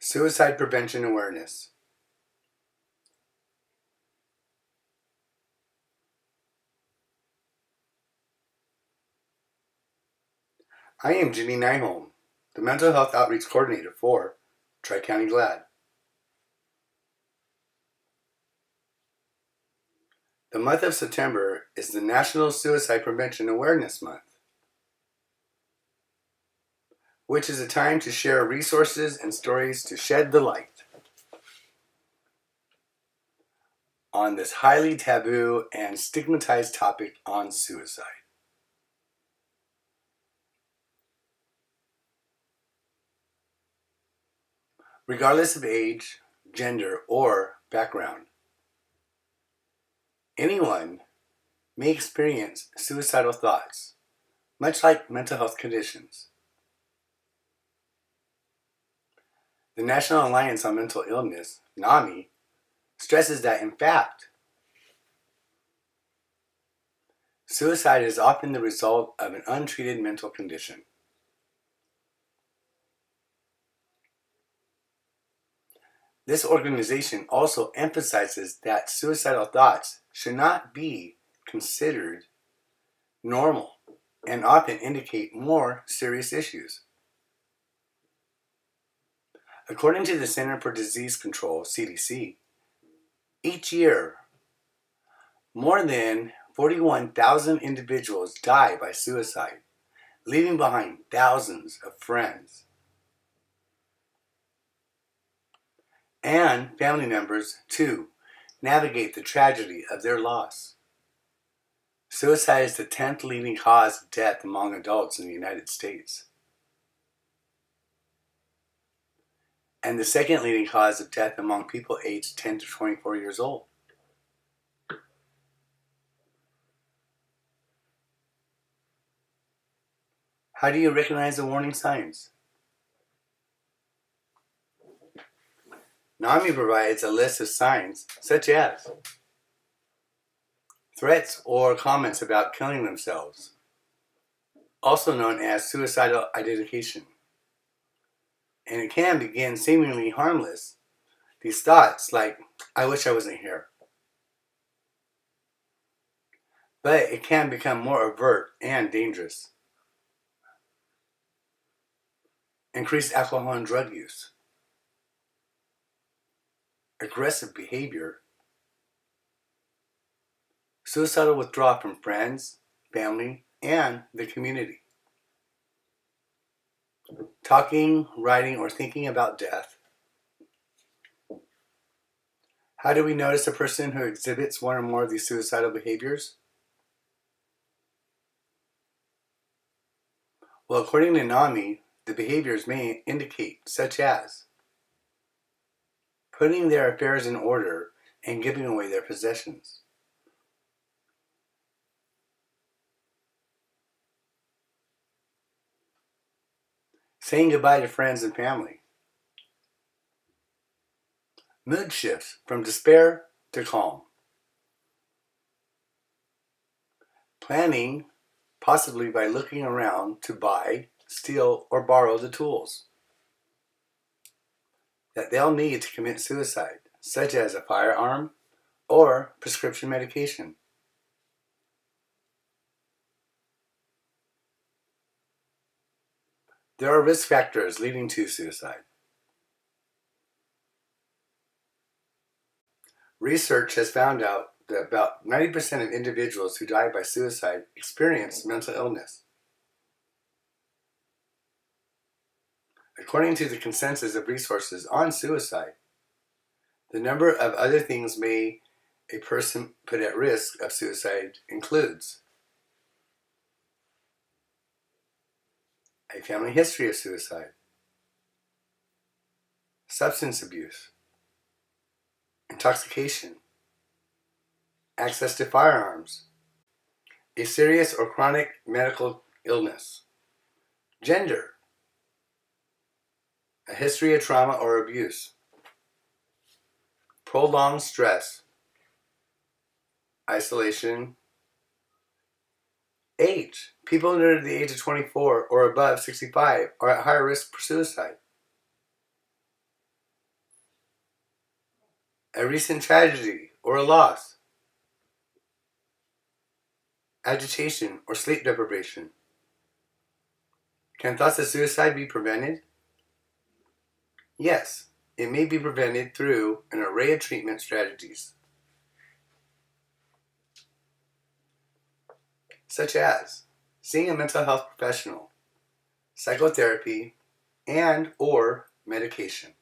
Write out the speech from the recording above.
Suicide prevention awareness. I am Ginny Nyholm, the Mental Health Outreach Coordinator for Tri-County GLAD. The month of September is the National Suicide Prevention Awareness Month, which is a time to share resources and stories to shed the light on this highly taboo and stigmatized topic on suicide. Regardless of age, gender, or background, anyone may experience suicidal thoughts, much like mental health conditions. The National Alliance on Mental Illness, NAMI, stresses that, in fact, suicide is often the result of an untreated mental condition. This organization also emphasizes that suicidal thoughts should not be considered normal and often indicate more serious issues. According to the Center for Disease Control, CDC, each year, more than 41,000 individuals die by suicide, leaving behind thousands of friends and family members to navigate the tragedy of their loss. Suicide is the 10th leading cause of death among adults in the United States, and the second leading cause of death among people aged 10 to 24 years old. How do you recognize the warning signs? NAMI provides a list of signs such as threats or comments about killing themselves, also known as suicidal ideation. And it can begin seemingly harmless. These thoughts like, I wish I wasn't here. But it can become more overt and dangerous. Increased alcohol and drug use, aggressive behavior, suicidal withdrawal from friends, family, and the community. Talking, writing, or thinking about death. How do we notice a person who exhibits one or more of these suicidal behaviors? Well, according to NAMI, the behaviors may indicate such as putting their affairs in order and giving away their possessions, saying goodbye to friends and family, mood shifts from despair to calm, planning, possibly by looking around to buy, steal, or borrow the tools that they'll need to commit suicide, such as a firearm or prescription medication. There are risk factors leading to suicide. Research has found out that about 90% of individuals who die by suicide experience mental illness. According to the consensus of resources on suicide, the number of other things a person put at risk of suicide includes a family history of suicide, substance abuse, intoxication, access to firearms, a serious or chronic medical illness, gender, a history of trauma or abuse, prolonged stress, isolation, age. People under the age of 24 or above 65 are at higher risk for suicide. a recent tragedy or a loss, agitation or sleep deprivation. Can thoughts of suicide be prevented? Yes, it may be prevented through an array of treatment strategies, such as seeing a mental health professional, psychotherapy, and/or medication.